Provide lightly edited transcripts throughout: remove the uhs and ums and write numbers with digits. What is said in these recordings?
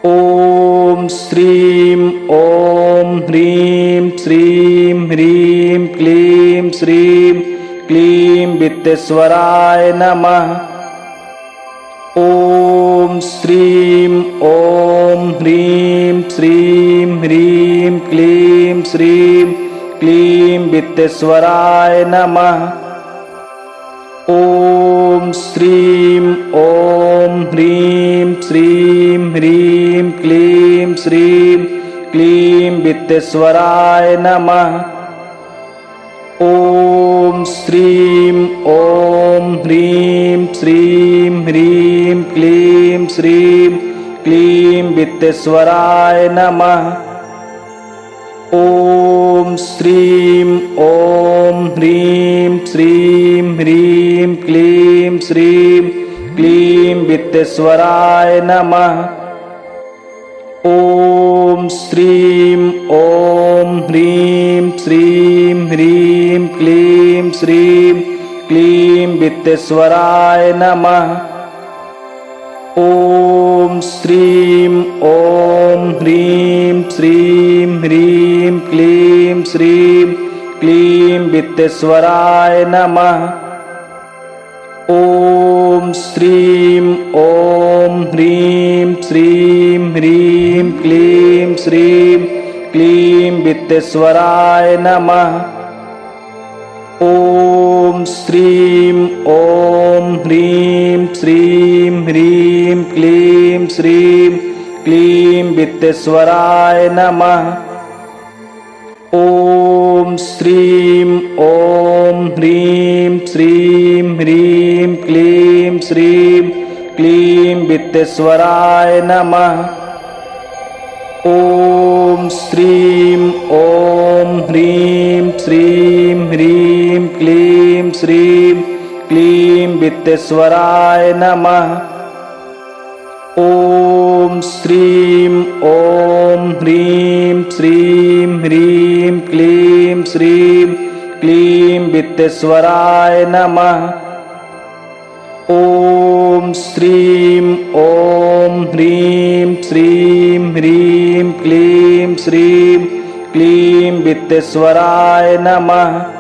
ॐ श्रीं ॐ ह्रीं श्रीं ह्रीं क्लीं श्रीं क्लीं वित्तेश्वराय नमः। ॐ श्रीं ॐ ह्रीं श्रीं ह्रीं क्लीं श्रीं क्लीं वित्तेश्वराय नमः। ॐ श्रीं ॐ ह्रीं श्रीं ह्रीं क्लीं श्रीं क्लीं वित्तेश्वराय नमः। ॐ श्रीं ॐ ह्रीं श्रीं ह्रीं क्लीं श्रीं क्लीं वित्तेश्वराय नमः। ॐ श्रीं ॐ ह्रीं श्रीं ह्रीं क्लीं श्रीं क्लीं वित्तेश्वराय नमः। ॐ श्रीं ॐ ह्रीं श्रीं ह्रीं क्लीं श्रीं क्लीं वित्तेश्वराय नमः। ॐ श्रीं ॐ ह्रीं श्रीं ह्रीं क्लीं श्रीं क्लीं वित्तेश्वराय नमः। ॐ श्रीं ॐ ह्रीं श्रीं ह्रीं क्लीं श्रीं क्लीं वित्तेश्वराय नमः। ॐ श्रीं ॐ ह्रीं श्रीं ह्रीं क्लीं श्रीं क्लीं वित्तेश्वराय नमः। ॐ श्रीं ॐ ह्रीं श्रीं ह्रीं क्लीं श्रीं क्लीं वित्तेश्वराय नमः। ॐ श्रीं ॐ ह्रीं श्रीं ह्रीं क्लीं श्रीं क्लीं वित्तेश्वराय नमः। ॐ श्रीं ॐ ह्रीं श्रीं ह्रीं क्लीं श्रीं क्लीं वित्तेश्वराय नमः। ॐ श्रीं ॐ ह्रीं श्रीं ह्रीं क्लीं श्रीं क्लीं वित्तेश्वराय नमः।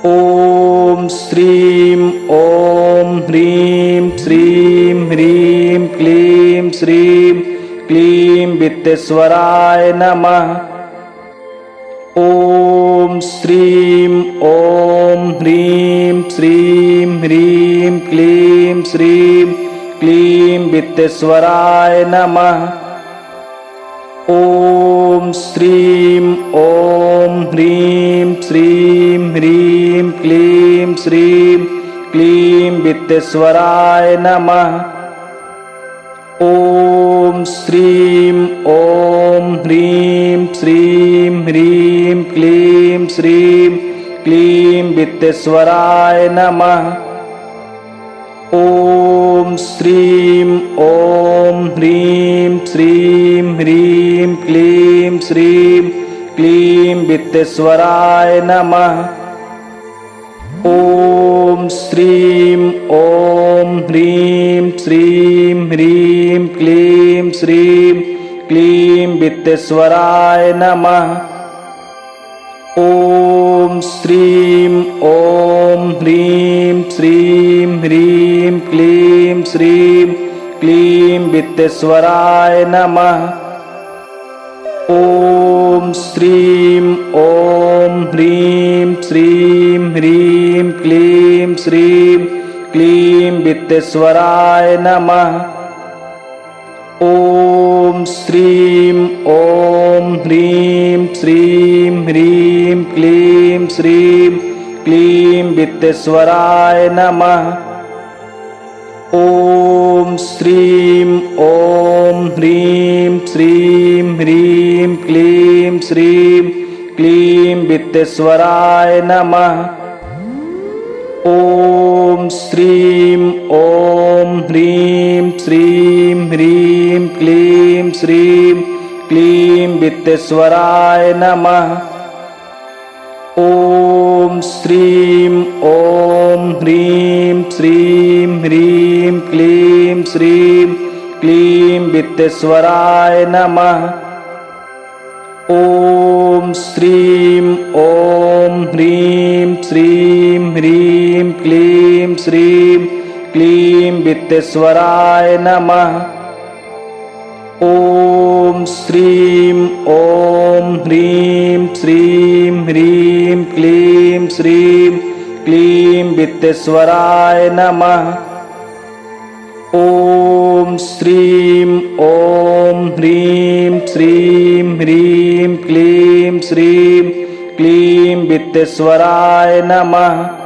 ॐ श्रीं ॐ ह्रीं श्रीं ह्रीं क्लीं श्रीं क्लीं वित्तेश्वराय नमः। ॐ श्रीं ॐ ह्रीं श्रीं ह्रीं क्लीं श्रीं क्लीं वित्तेश्वराय नमः। ॐ श्रीं ॐ ह्रीं श्रीं ह्रीं क्लीं श्रीं क्लीं वित्तेश्वराय नमः। ॐ श्रीं ॐ ह्रीं श्रीं ह्रीं क्लीं श्रीं क्लीं वित्तेश्वराय नमः। ॐ श्रीं ॐ ह्रीं श्रीं ह्रीं क्लीं श्रीं क्लीं वित्तेश्वराय नमः। ॐ श्रीं ॐ ह्रीं श्रीं ह्रीं क्लीं श्रीं क्लीं वित्तेश्वराय नमः। ॐ श्रीं ॐ ह्रीं श्रीं ह्रीं क्लीं श्रीं क्लीं वित्तेश्वराय नमः। ॐ श्रीं ॐ ह्रीं श्रीं ह्रीं क्लीं श्रीं क्लीं वित्तेश्वराय नमः। ॐ श्रीं ॐ ह्रीं श्रीं ह्रीं क्लीं श्रीं क्लीं वित्तेश्वराय नमः। ॐ श्रीं ॐ ह्रीं श्रीं ह्रीं क्लीं श्रीं क्लीं वित्तेश्वराय नमः। ॐ श्रीं ॐ ह्रीं श्रीं ह्रीं क्लीं श्रीं क्लीं वित्तेश्वराय नमः। ॐ श्रीं ॐ ह्रीं श्रीं ह्रीं क्लीं श्रीं क्लीं वित्तेश्वराय नमः। ॐ श्रीं ॐ ह्रीं श्रीं ह्रीं क्लीं श्रीं क्लीं वित्तेश्वराय नमः। ॐ श्रीं ॐ ह्रीं श्रीं ह्रीं क्लीं श्रीं क्लीं वित्तेश्वराय नमः। ॐ श्रीं ॐ ह्रीं श्रीं ह्रीं क्लीं श्रीं क्लीं वित्तेश्वराय नमः।